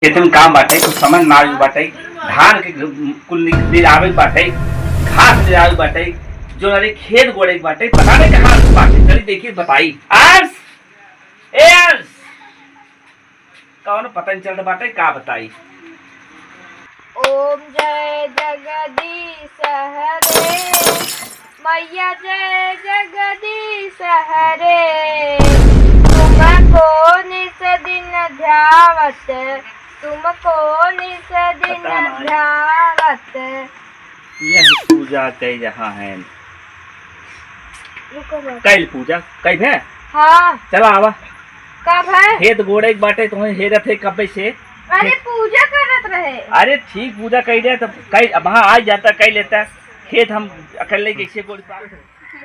खेतन काम बाटे कुछ समझ ना आवे बाटे धान के कुल ले आवे बाटे घास ले आवे बाटे जो नारे खेत गोड़े बाटे पता नहीं कहां बाटे चली देखिए बताई आज ए आज कौन पता नहीं चल रहा बाटे का बताई। ओम जय जगदीश हरे मैया जय जगदीश हरे तुमको निस दिन ध्यावत तुमको निस दिन ध्यावत। यह पूजा कई जहाँ है कल पूजा कई है। हाँ चला आवा कब है खेत गोड़े बाटे तुम्हें हेरत है कब से। अरे पूजा करत रहे। अरे ठीक पूजा कही दे तो कई वहाँ आ जाता कई लेता खेत हम अकेले कैसे गोड़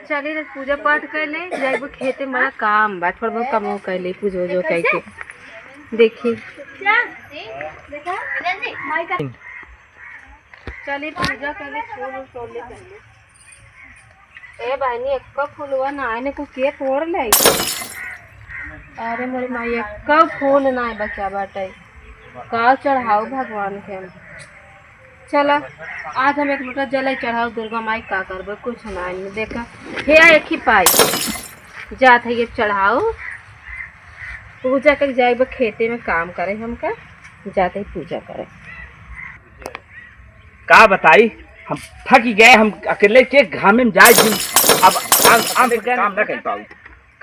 चलिए पूजा पाठ कर ले जाए खेते बड़ा काम बा थोड़ा बहुत कम कर ले पूजा जो कह के देखिए चलिए पूजा कर ले फूल तोड़ ले ए बहनी एक फूलवा ना आने को के तोड़ ले। अरे मोरी माई एक फूल ना बचा बाटे का चढ़ाओ भगवान के। चला आज हम एक लोटा जल चढ़ाओ दुर्गा माई का करबे कुछ ना देखा हे एक ही पाई जात है ये चढ़ाओ पूजा कर जाए खेते में काम करे हमका जाते ही पूजा करे। का बताई हम थक गए हम अकेले के घाम में जाए अब आम काम न कर पाऊ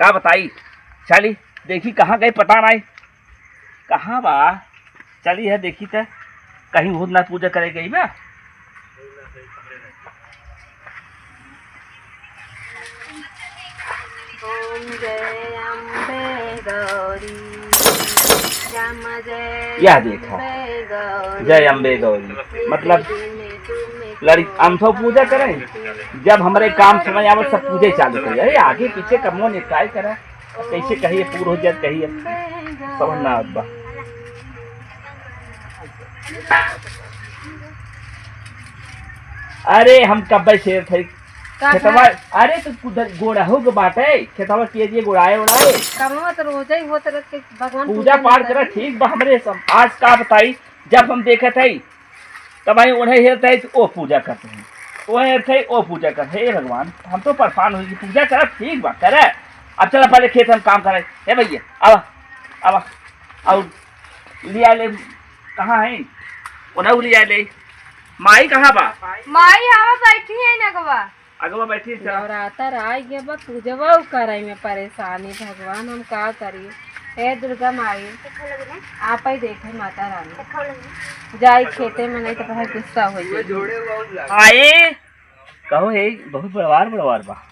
का बताई। चली देखी कहाँ गए पता नहीं कहाँ बा चली है देखी तो कहीं भूत ना पूजा करे गई बा। ओम जय अम्बे गौरी यह देखा जय अम्बे गौरी मतलब लड़ी हम तो पूजा करें जब हमारे काम समय आवे सब पूजे चालू कर जाए आगे पीछे कमो ने काय करे कैसे कहिए पूरा हो जाए कहिए समझ ना बा। अरे हम कब शेर थे खेतवा अरे तो गोड़ा हो बाटे खेतवा किए दिए गोड़ाए उड़ाए कमवा तो रोज ही होत रहे भगवान पूजा पाठ करे ठीक बा हमरे सब आज का बताई जब हम देखे थे तब आई उन्हें हेरते है ओ पूजा करते हैं वो हेरते ओ पूजा करते हे भगवान हम तो परेशान हुई पूजा करे ठीक बा करे अब चला पहले खेत हम काम करे हे भैया आवा आवा और लिया ले कहाँ है उन्हें लिया ले माई कहाँ बा माई हवा बैठी है नगवा अगवा बैठी नवरात्र आ गया बा पूजवा करे में परेशानी भगवान हम का करिए हे दुर्गा माई आप ही देखे माता रानी जाए खेते में नहीं तो बहुत गुस्सा हो आए कहो हे बहुत बड़वार बा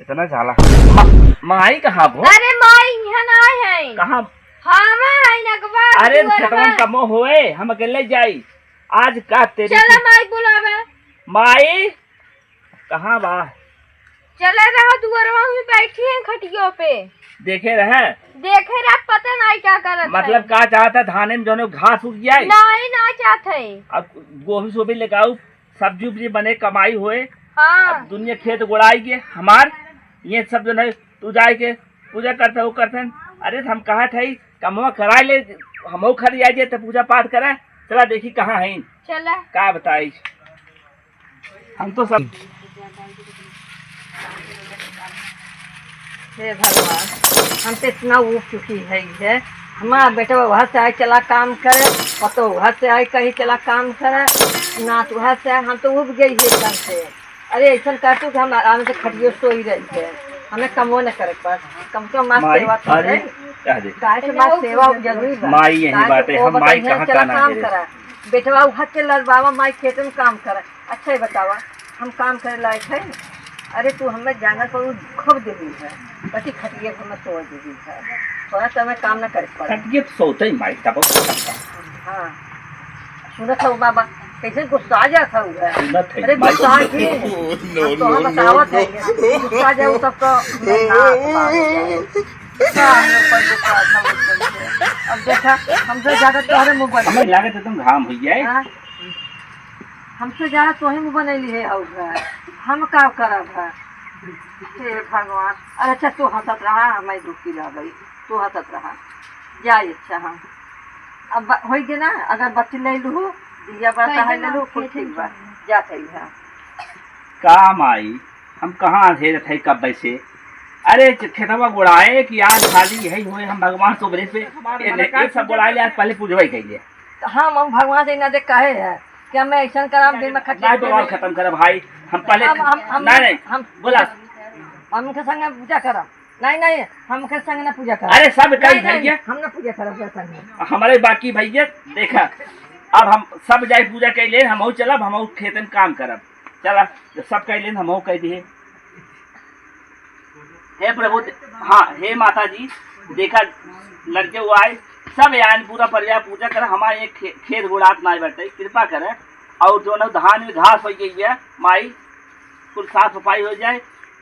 इतना झाला माई कहाँ भो। अरे माई यहाँ ना है कहाँ हाँ है नगवा अरे खेतवा कमो होए हम अकेले जाई आज का तेरे चला माई बुलावे माई कहाँ बा चला रहा दुआरवा में बैठी है खटियों पे देखे रहे पता नहीं क्या कर मतलब का चाहता धाने में जो घास उग जाए नहीं ना चाहते अब गोभी सोभी लगाऊ सब्जी उब्जी बने कमाई होए। हाँ अब दुनिया खेत गोड़ाई के हमार ये सब जो है तू जाए के पूजा करते हो करते अरे हम कहा थे कमवा करा ले हम खरी जाए तो पूजा पाठ करे चला देखी कहाँ है चला का बताई हम तो सब हे भगवान हम तो इतना उब चुकी है हमारा बेटा वहाँ से आए चला काम करे और तो वहाँ से आए कहीं चला काम करे ना तो वहाँ से आए हम तो उब गई है एकदम से। अरे ऐसा करतू कि हम आराम से खटियो सोई रही थे हमें कमो न करे पर कम से कम माँ सेवा करे गाय के बाद सेवा जरूरी माई यही बात है हम माई कहाँ चला काम करा बेटवा वहाँ से लड़वावा माई खेत में काम करे अच्छा ही बतावा हम काम करे लायक है। अरे तू हमें जाना पर खूब देवी है बची खटिए को मैं तोड़ देवी है थोड़ा सा हमें काम न कर पड़ा खटिए सोते ही माई तब हाँ सुनत हो बाबा कैसे गुस्सा जाता हुआ सुनत है अरे गुस्सा की तो हम बतावत है गुस्सा जाओ तब तो अब देखा हमसे ज्यादा तोहरे मुँह बन हमें लागत तुम घाम हो जाए हमसे ज्यादा तोही मुँह बनैली है हम का करब है हे भगवान। अरे अच्छा तू हंसत रहा मैं दुखी रह गई तू हंसत रहा जाए अच्छा हम अब हो गए ना, अगर बच्ची ले लू या बता है ले लू कुछ ठीक बा जात है हां। काम आई हम कहाँ थे थे कब वैसे। अरे खेतवा गुड़ाए कि आज खाली यही हुए हम भगवान सुबह से एक सब गुड़ाए ले, आज पहले पूजवाई कहिए। तो हम भगवान से ना देख काहे है कि मैं ऐसा कराम दिन में नहीं बवाल खत्म कर भाई, हम पहले नहीं हम बोला हम के संग पूजा करब। नहीं हम के संग ना पूजा करब। अरे सब कई भैया हम ना पूजा करब के संग हमारे बाकी भैया देखा। अब हम सब जाए पूजा कर ले, हम चलब, हम खेत में काम करब। चला सब कह लेन हम कह दिए। हे प्रभु, हाँ हे माता जी, देखा लड़के वो आए सब आए, पूरा परिवार पूजा करे। हमारे एक खेत गुड़ात ना बैठे, कृपा करे। और जो न धान में घास हो गई है माई, कुल साफ सफाई हो जाए।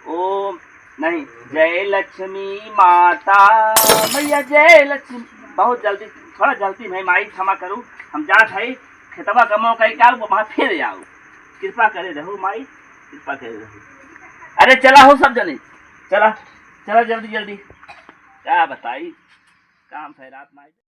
ओ नहीं, जय लक्ष्मी माता मैया जय लक्ष्मी। बहुत जल्दी, थोड़ा जल्दी में माई क्षमा करूँ, हम जात है खेतवा कमाओ कहीं का वहाँ फिर आओ। कृपा करे रहो माई, कृपा करे रहो। अरे चला हो सब जने, चला चला जल्दी जल्दी। क्या बताई काम है रात माई।